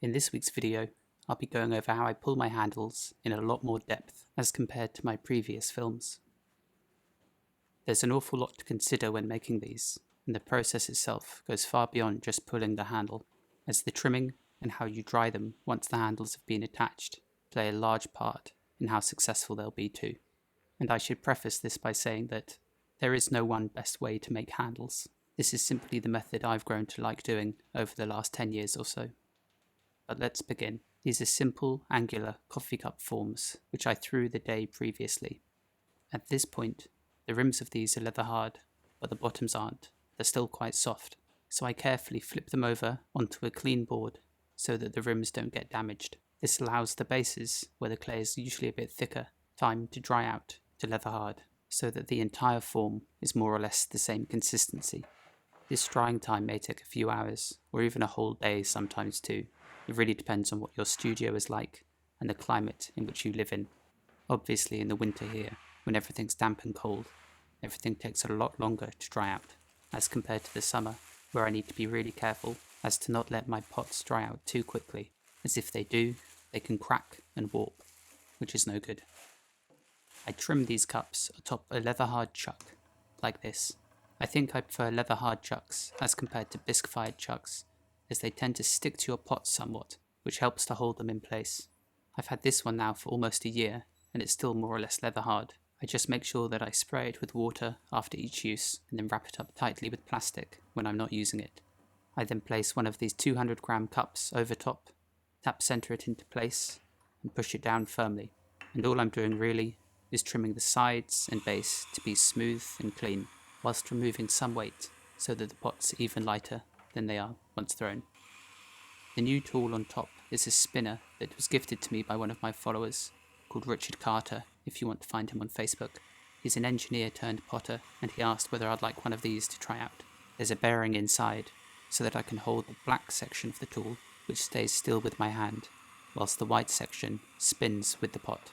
In this week's video, I'll be going over how I pull my handles in a lot more depth as compared to my previous films. There's an awful lot to consider when making these, and the process itself goes far beyond just pulling the handle, as the trimming and how you dry them once the handles have been attached play a large part in how successful they'll be too. And I should preface this by saying that there is no one best way to make handles. This is simply the method I've grown to like doing over the last 10 years or so. But let's begin. These are simple, angular coffee cup forms, which I threw the day previously. At this point, the rims of these are leather hard, but the bottoms aren't. They're still quite soft, so I carefully flip them over onto a clean board so that the rims don't get damaged. This allows the bases, where the clay is usually a bit thicker, time to dry out to leather hard, so that the entire form is more or less the same consistency. This drying time may take a few hours, or even a whole day sometimes too. It really depends on what your studio is like and the climate in which you live in. Obviously in the winter here, when everything's damp and cold, everything takes a lot longer to dry out, as compared to the summer, where I need to be really careful as to not let my pots dry out too quickly, as if they do, they can crack and warp, which is no good. I trim these cups atop a leather hard chuck, like this. I think I prefer leather hard chucks as compared to bisque fired chucks, as they tend to stick to your pot somewhat, which helps to hold them in place. I've had this one now for almost a year, and it's still more or less leather hard. I just make sure that I spray it with water after each use, and then wrap it up tightly with plastic when I'm not using it. I then place one of these 200-gram cups over top, tap center it into place, and push it down firmly. And all I'm doing really is trimming the sides and base to be smooth and clean, whilst removing some weight so that the pots are even lighter than they are once thrown. The new tool on top is a spinner that was gifted to me by one of my followers, called Richard Carter, if you want to find him on Facebook. He's an engineer turned potter, and he asked whether I'd like one of these to try out. There's a bearing inside, so that I can hold the black section of the tool, which stays still with my hand, whilst the white section spins with the pot.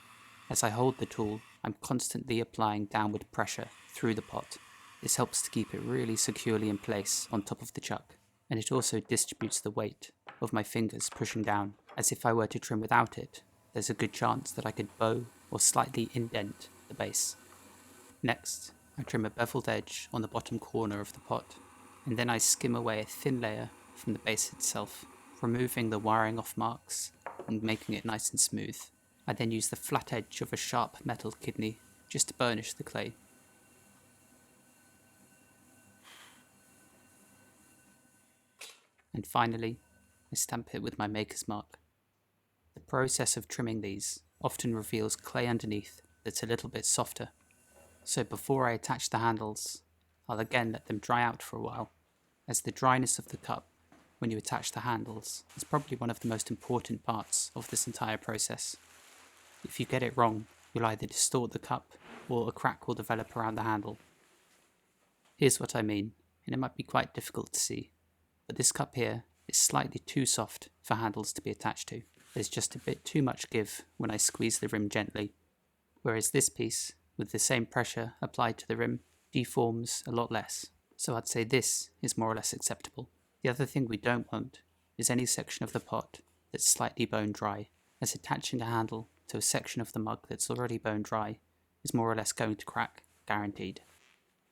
As I hold the tool, I'm constantly applying downward pressure through the pot. This helps to keep it really securely in place on top of the chuck, and it also distributes the weight of my fingers pushing down, as if I were to trim without it, there's a good chance that I could bow or slightly indent the base. Next, I trim a beveled edge on the bottom corner of the pot, and then I skim away a thin layer from the base itself, removing the wiring off marks and making it nice and smooth. I then use the flat edge of a sharp metal kidney just to burnish the clay. And finally, I stamp it with my maker's mark. The process of trimming these often reveals clay underneath that's a little bit softer, so before I attach the handles, I'll again let them dry out for a while, as the dryness of the cup when you attach the handles is probably one of the most important parts of this entire process. If you get it wrong, you'll either distort the cup or a crack will develop around the handle. Here's what I mean, and it might be quite difficult to see, but this cup here is slightly too soft for handles to be attached to. There's just a bit too much give when I squeeze the rim gently, whereas this piece, with the same pressure applied to the rim, deforms a lot less, so I'd say this is more or less acceptable. The other thing we don't want is any section of the pot that's slightly bone dry, as attaching a handle to a section of the mug that's already bone dry is more or less going to crack, guaranteed.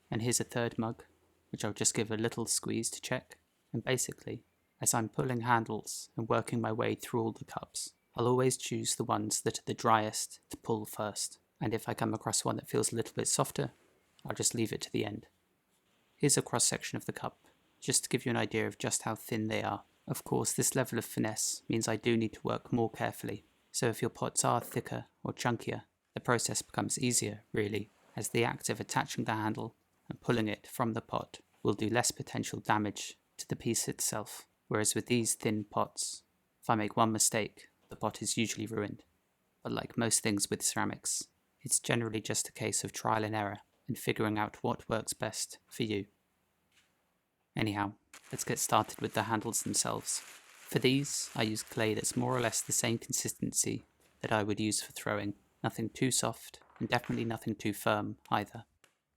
And here's a third mug, which I'll just give a little squeeze to check, and basically, as I'm pulling handles and working my way through all the cups, I'll always choose the ones that are the driest to pull first, and if I come across one that feels a little bit softer, I'll just leave it to the end. Here's a cross section of the cup, just to give you an idea of just how thin they are. Of course, this level of finesse means I do need to work more carefully, so if your pots are thicker or chunkier, the process becomes easier, really, as the act of attaching the handle and pulling it from the pot will do less potential damage to the piece itself. Whereas with these thin pots, if I make one mistake, the pot is usually ruined. But like most things with ceramics, it's generally just a case of trial and error and figuring out what works best for you. Anyhow, let's get started with the handles themselves. For these, I use clay that's more or less the same consistency that I would use for throwing. Nothing too soft, and definitely nothing too firm either.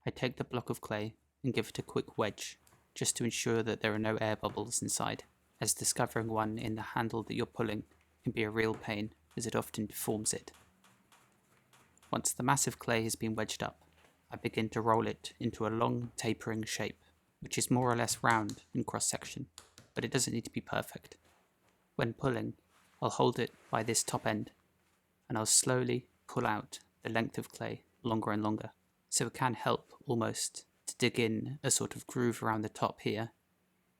I take the block of clay and give it a quick wedge, just to ensure that there are no air bubbles inside. as discovering one in the handle that you're pulling can be a real pain, as it often deforms it. Once the mass of clay has been wedged up, I begin to roll it into a long, tapering shape, which is more or less round in cross-section, but it doesn't need to be perfect. When pulling, I'll hold it by this top end, and I'll slowly pull out the length of clay longer and longer, so it can help almost to dig in a sort of groove around the top here,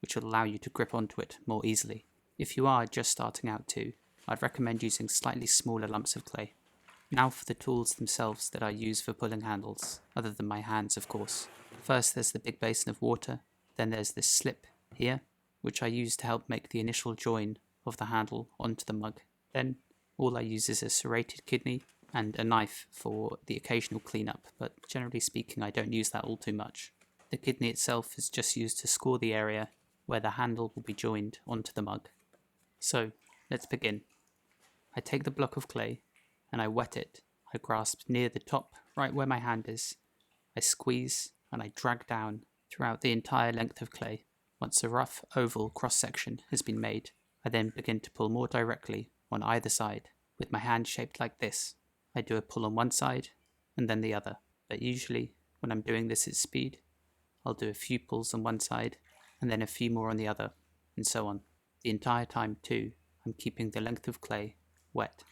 which will allow you to grip onto it more easily. If you are just starting out too, I'd recommend using slightly smaller lumps of clay. Now for the tools themselves that I use for pulling handles, other than my hands of course. First there's the big basin of water, then there's this slip here, which I use to help make the initial join of the handle onto the mug. Then all I use is a serrated kidney and a knife for the occasional cleanup, but generally speaking I don't use that all too much. The kidney itself is just used to score the area where the handle will be joined onto the mug. So, let's begin. I take the block of clay and I wet it. I grasp near the top, right where my hand is. I squeeze and I drag down throughout the entire length of clay. Once a rough oval cross-section has been made, I then begin to pull more directly on either side. With my hand shaped like this, I do a pull on one side and then the other. But usually, when I'm doing this at speed, I'll do a few pulls on one side and then a few more on the other, and so on. The entire time too, I'm keeping the length of clay wet,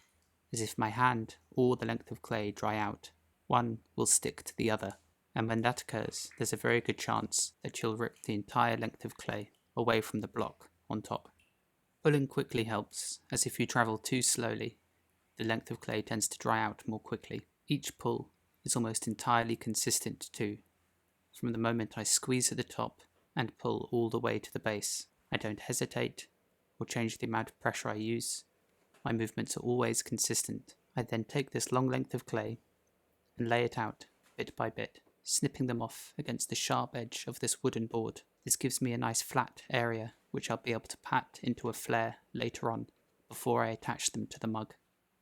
as if my hand or the length of clay dry out, one will stick to the other, and when that occurs, there's a very good chance that you'll rip the entire length of clay away from the block on top. Pulling quickly helps, as if you travel too slowly, the length of clay tends to dry out more quickly. Each pull is almost entirely consistent too. From the moment I squeeze at the top and pull all the way to the base, I don't hesitate or change the amount of pressure I use. My movements are always consistent. I then take this long length of clay and lay it out bit by bit, snipping them off against the sharp edge of this wooden board. This gives me a nice flat area which I'll be able to pat into a flare later on before I attach them to the mug.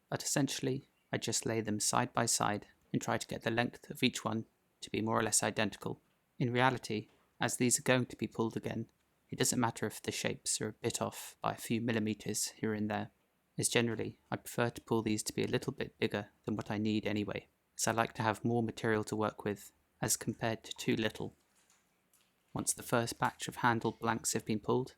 But essentially, I just lay them side by side and try to get the length of each one to be more or less identical. In reality, as these are going to be pulled again, it doesn't matter if the shapes are a bit off by a few millimeters here and there, as generally I prefer to pull these to be a little bit bigger than what I need anyway, as I like to have more material to work with as compared to too little. Once the first batch of handle blanks have been pulled,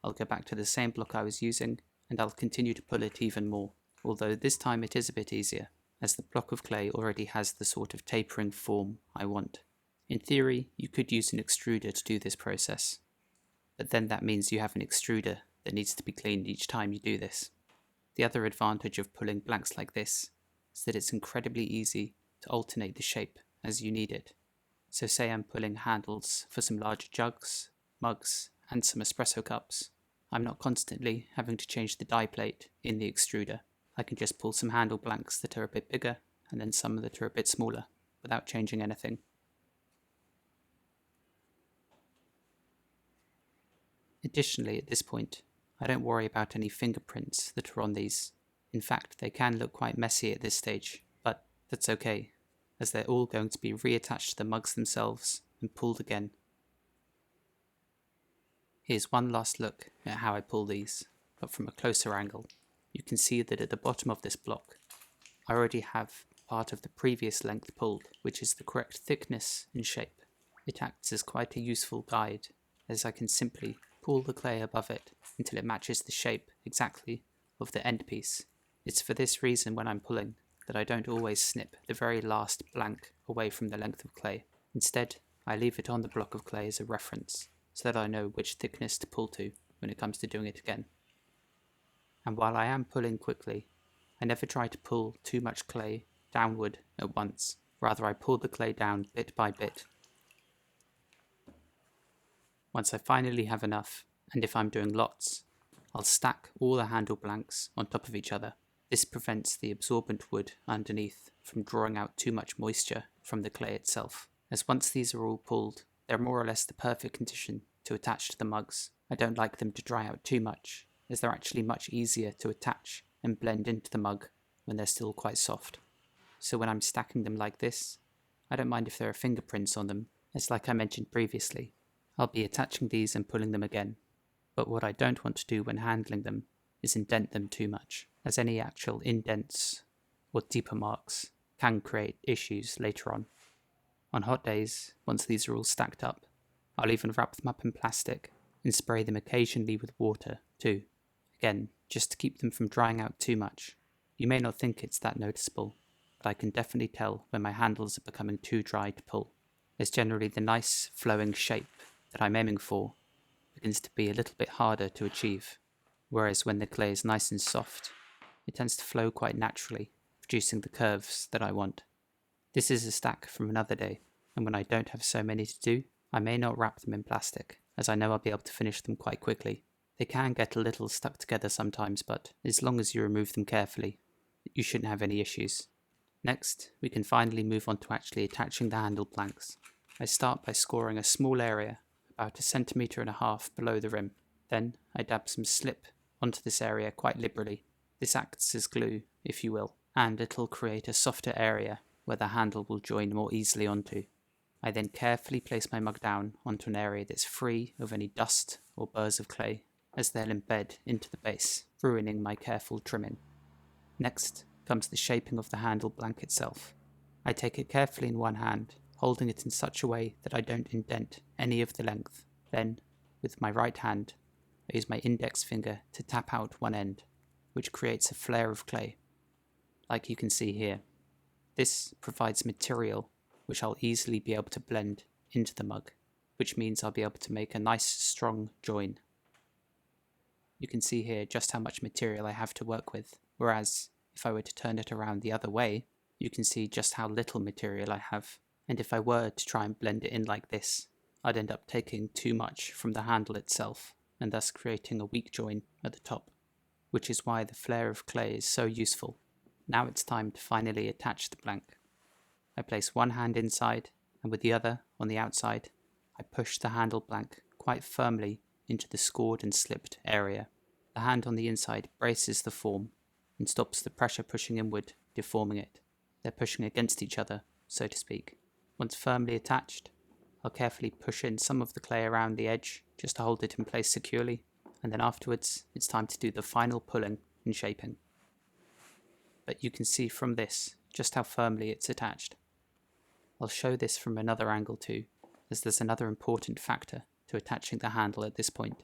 I'll go back to the same block I was using and I'll continue to pull it even more, although this time it is a bit easier, as the block of clay already has the sort of tapering form I want. In theory, you could use an extruder to do this process, but then that means you have an extruder that needs to be cleaned each time you do this. The other advantage of pulling blanks like this is that it's incredibly easy to alternate the shape as you need it. So say I'm pulling handles for some larger jugs, mugs, and some espresso cups. I'm not constantly having to change the die plate in the extruder. I can just pull some handle blanks that are a bit bigger and then some that are a bit smaller without changing anything. Additionally, at this point, I don't worry about any fingerprints that are on these. In fact, they can look quite messy at this stage, but that's okay, as they're all going to be reattached to the mugs themselves and pulled again. Here's one last look at how I pull these, but from a closer angle. You can see that at the bottom of this block, I already have part of the previous length pulled, which is the correct thickness and shape. It acts as quite a useful guide, as I can simply pull the clay above it until it matches the shape exactly of the end piece. It's for this reason when I'm pulling that I don't always snip the very last blank away from the length of clay. Instead, I leave it on the block of clay as a reference, so that I know which thickness to pull to when it comes to doing it again. And while I am pulling quickly, I never try to pull too much clay downward at once. Rather, I pull the clay down bit by bit. Once I finally have enough, and if I'm doing lots, I'll stack all the handle blanks on top of each other. This prevents the absorbent wood underneath from drawing out too much moisture from the clay itself, as once these are all pulled, they're more or less the perfect condition to attach to the mugs. I don't like them to dry out too much, as they're actually much easier to attach and blend into the mug when they're still quite soft. So when I'm stacking them like this, I don't mind if there are fingerprints on them, as like I mentioned previously, I'll be attaching these and pulling them again, But what I don't want to do when handling them is indent them too much, as any actual indents or deeper marks can create issues later on. On hot days, once these are all stacked up, I'll even wrap them up in plastic and spray them occasionally with water too, again, just to keep them from drying out too much. You may not think it's that noticeable, but I can definitely tell when my handles are becoming too dry to pull, as generally the nice flowing shape that I'm aiming for begins to be a little bit harder to achieve, whereas when the clay is nice and soft, it tends to flow quite naturally, producing the curves that I want. This is a stack from another day, and when I don't have so many to do, I may not wrap them in plastic, as I know I'll be able to finish them quite quickly. They can get a little stuck together sometimes, but as long as you remove them carefully, you shouldn't have any issues. Next, we can finally move on to actually attaching the handle planks. I start by scoring a small area, about 1.5 centimeters below the rim. Then I dab some slip onto this area quite liberally. This acts as glue, if you will, and it'll create a softer area where the handle will join more easily onto. I then carefully place my mug down onto an area that's free of any dust or burrs of clay, as they'll embed into the base, ruining my careful trimming. Next comes the shaping of the handle blank itself. I take it carefully in one hand, holding it in such a way that I don't indent any of the length. Then, with my right hand, I use my index finger to tap out one end, which creates a flare of clay, like you can see here. This provides material which I'll easily be able to blend into the mug, which means I'll be able to make a nice strong join. You can see here just how much material I have to work with, whereas if I were to turn it around the other way, you can see just how little material I have, and if I were to try and blend it in like this, I'd end up taking too much from the handle itself, and thus creating a weak join at the top, which is why the flare of clay is so useful. Now it's time to finally attach the blank. I place one hand inside, and with the other on the outside, I push the handle blank quite firmly into the scored and slipped area. The hand on the inside braces the form and stops the pressure pushing inward, deforming it. They're pushing against each other, so to speak. Once firmly attached, I'll carefully push in some of the clay around the edge just to hold it in place securely, and then afterwards it's time to do the final pulling and shaping. But you can see from this just how firmly it's attached. I'll show this from another angle too, as there's another important factor to attaching the handle at this point,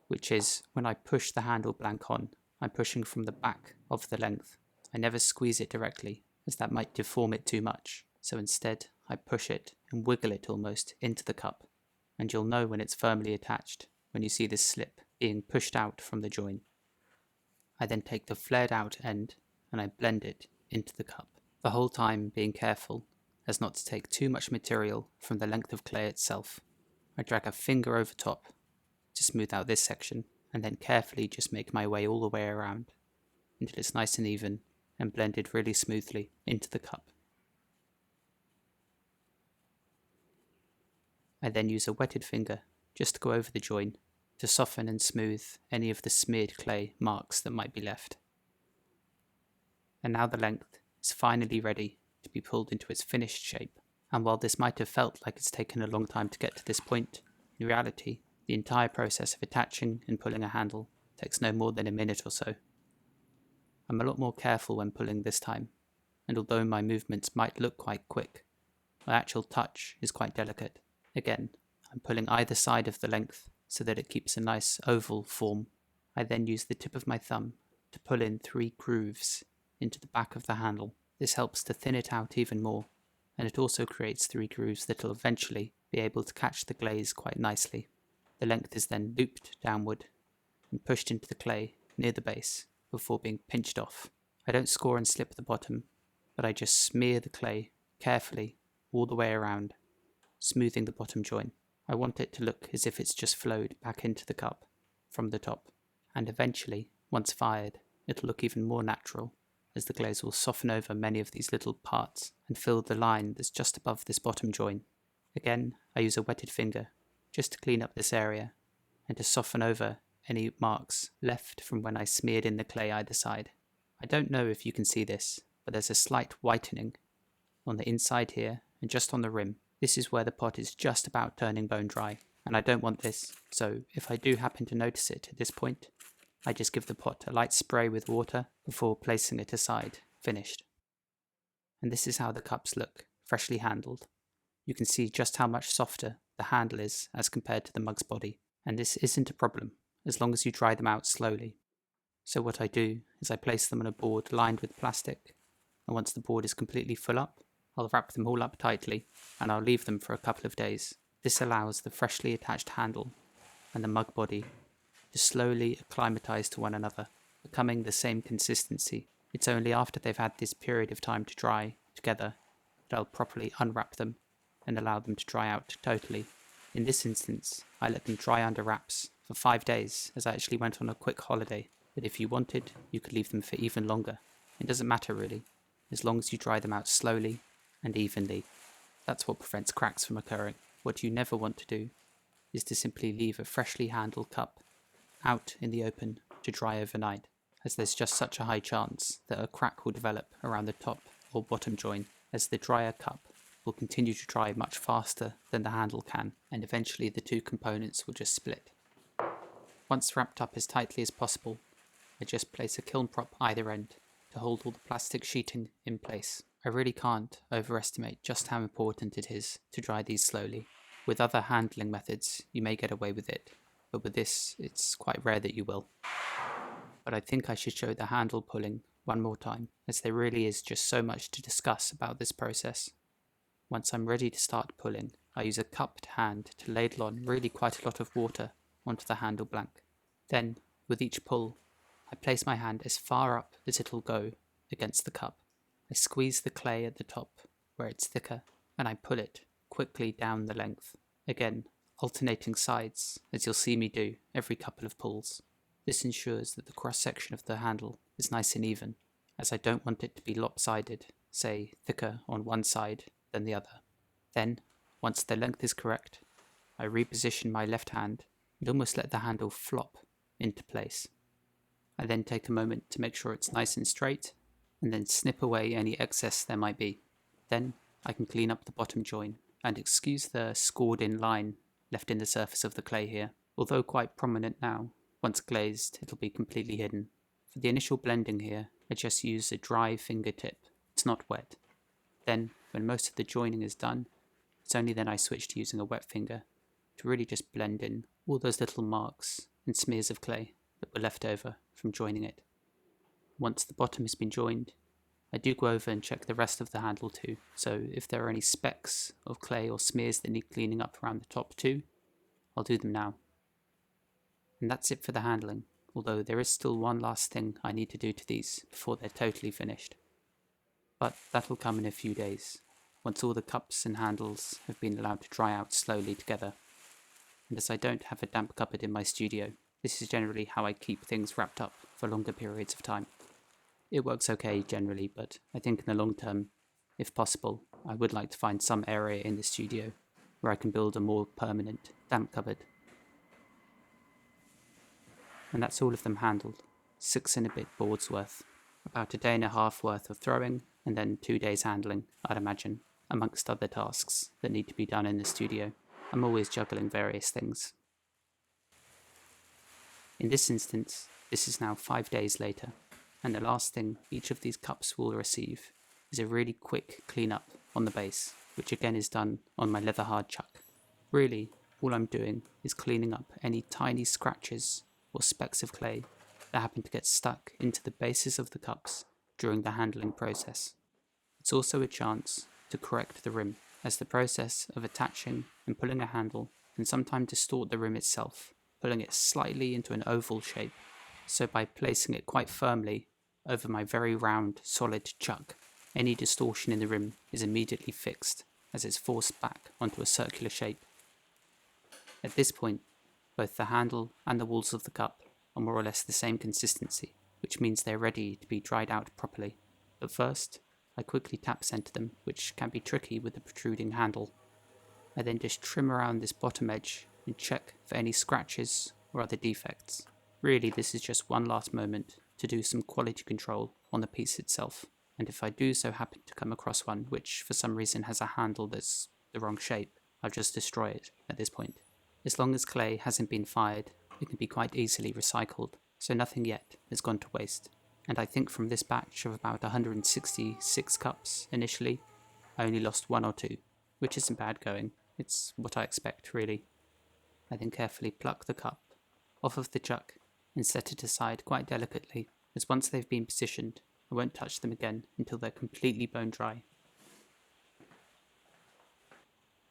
which is when I push the handle blank on, I'm pushing from the back of the length. I never squeeze it directly, as that might deform it too much, so instead I push it and wiggle it almost into the cup, and you'll know when it's firmly attached when you see this slip being pushed out from the join. I then take the flared out end and I blend it into the cup, the whole time being careful as not to take too much material from the length of clay itself. I drag a finger over top to smooth out this section, and then carefully just make my way all the way around until it's nice and even and blended really smoothly into the cup. I then use a wetted finger just to go over the join to soften and smooth any of the smeared clay marks that might be left. And now the length is finally ready to be pulled into its finished shape, and while this might have felt like it's taken a long time to get to this point, in reality, the entire process of attaching and pulling a handle takes no more than a minute or so. I'm a lot more careful when pulling this time, and although my movements might look quite quick, my actual touch is quite delicate. Again, I'm pulling either side of the length so that it keeps a nice oval form. I then use the tip of my thumb to pull in 3 grooves into the back of the handle. This helps to thin it out even more, and it also creates 3 grooves that will eventually be able to catch the glaze quite nicely. The length is then looped downward and pushed into the clay near the base before being pinched off. I don't score and slip the bottom, but I just smear the clay carefully all the way around, smoothing the bottom join. I want it to look as if it's just flowed back into the cup from the top, and eventually, once fired, it'll look even more natural, as the glaze will soften over many of these little parts and fill the line that's just above this bottom join. Again, I use a wetted finger just to clean up this area and to soften over any marks left from when I smeared in the clay either side. I don't know if you can see this, but there's a slight whitening on the inside here and just on the rim. This is where the pot is just about turning bone dry, and I don't want this, so if I do happen to notice it at this point, I just give the pot a light spray with water before placing it aside, finished. And this is how the cups look, freshly handled. You can see just how much softer the handle is as compared to the mug's body, and this isn't a problem, as long as you dry them out slowly. So what I do is I place them on a board lined with plastic, and once the board is completely full up, I'll wrap them all up tightly, and I'll leave them for a couple of days. This allows the freshly attached handle and the mug body to slowly acclimatise to one another, becoming the same consistency. It's only after they've had this period of time to dry together that I'll properly unwrap them and allow them to dry out totally. In this instance, I let them dry under wraps for 5 days, as I actually went on a quick holiday, but if you wanted, you could leave them for even longer. It doesn't matter really, as long as you dry them out slowly and evenly. That's what prevents cracks from occurring. What you never want to do is to simply leave a freshly handled cup out in the open to dry overnight, as there's just such a high chance that a crack will develop around the top or bottom join, as the drier cup will continue to dry much faster than the handle can, and eventually the two components will just split. Once wrapped up as tightly as possible, I just place a kiln prop either end to hold all the plastic sheeting in place. I really can't overestimate just how important it is to dry these slowly. With other handling methods, you may get away with it, but with this, it's quite rare that you will. But I think I should show the handle pulling one more time, as there really is just so much to discuss about this process. Once I'm ready to start pulling, I use a cupped hand to ladle on really quite a lot of water onto the handle blank. Then, with each pull, I place my hand as far up as it'll go against the cup. I squeeze the clay at the top where it's thicker, and I pull it quickly down the length, again alternating sides, as you'll see me do every couple of pulls. This ensures that the cross-section of the handle is nice and even, as I don't want it to be lopsided, say thicker on one side than the other. Then, once the length is correct, I reposition my left hand and almost let the handle flop into place. I then take a moment to make sure it's nice and straight, and then snip away any excess there might be. Then I can clean up the bottom join, and excuse the scored in line left in the surface of the clay here. Although quite prominent now, once glazed it'll be completely hidden. For the initial blending here, I just use a dry fingertip. It's not wet. Then, when most of the joining is done, it's only then I switch to using a wet finger to really just blend in all those little marks and smears of clay that were left over from joining it. Once the bottom has been joined, I do go over and check the rest of the handle too, so if there are any specks of clay or smears that need cleaning up around the top too, I'll do them now. And that's it for the handling, although there is still one last thing I need to do to these before they're totally finished. But that'll come in a few days, once all the cups and handles have been allowed to dry out slowly together. And as I don't have a damp cupboard in my studio, this is generally how I keep things wrapped up for longer periods of time. It works okay generally, but I think in the long term, if possible, I would like to find some area in the studio where I can build a more permanent damp cupboard. And that's all of them handled, 6 and a bit boards worth. About a day and a half worth of throwing, and then 2 days handling, I'd imagine, amongst other tasks that need to be done in the studio. I'm always juggling various things. In this instance, this is now 5 days later, and the last thing each of these cups will receive is a really quick cleanup on the base, which again is done on my leather hard chuck. Really, all I'm doing is cleaning up any tiny scratches or specks of clay that happen to get stuck into the bases of the cups during the handling process. It's also a chance to correct the rim, as the process of attaching and pulling a handle can sometimes distort the rim itself, pulling it slightly into an oval shape. So by placing it quite firmly over my very round, solid chuck, any distortion in the rim is immediately fixed as it's forced back onto a circular shape. At this point, both the handle and the walls of the cup are more or less the same consistency, which means they're ready to be dried out properly. But first, I quickly tap center them, which can be tricky with the protruding handle. I then just trim around this bottom edge and check for any scratches or other defects. Really, this is just one last moment to do some quality control on the piece itself, and if I do so happen to come across one which for some reason has a handle that's the wrong shape, I'll just destroy it at this point. As long as clay hasn't been fired, it can be quite easily recycled, so nothing yet has gone to waste. And I think from this batch of about 166 cups initially, I only lost 1 or 2, which isn't bad going. It's what I expect, really. I then carefully pluck the cup off of the chuck and set it aside quite delicately, as once they've been positioned, I won't touch them again until they're completely bone dry.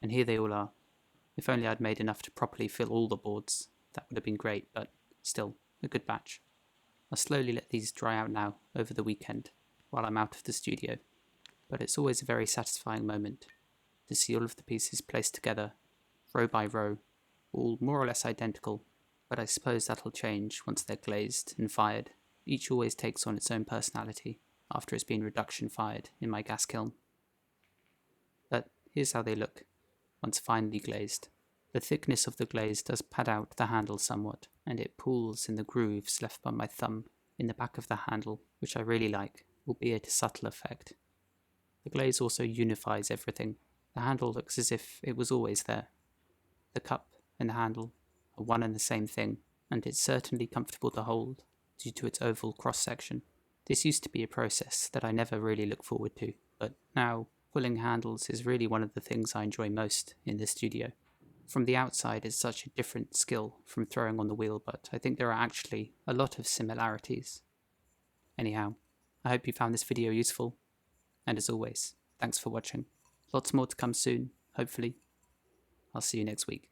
And here they all are. If only I'd made enough to properly fill all the boards, that would have been great, but still, a good batch. I'll slowly let these dry out now over the weekend, while I'm out of the studio, but it's always a very satisfying moment to see all of the pieces placed together, row by row, all more or less identical, but I suppose that'll change once they're glazed and fired. Each always takes on its own personality after it's been reduction fired in my gas kiln. But here's how they look once finally glazed. The thickness of the glaze does pad out the handle somewhat, and it pools in the grooves left by my thumb in the back of the handle, which I really like, albeit a subtle effect. The glaze also unifies everything. The handle looks as if it was always there. The cup and the handle are one and the same thing, and it's certainly comfortable to hold due to its oval cross-section. This used to be a process that I never really look forward to, but now pulling handles is really one of the things I enjoy most in the studio. From the outside, it's such a different skill from throwing on the wheel, but I think there are actually a lot of similarities. Anyhow, I hope you found this video useful, and as always, thanks for watching. Lots more to come soon, hopefully. I'll see you next week.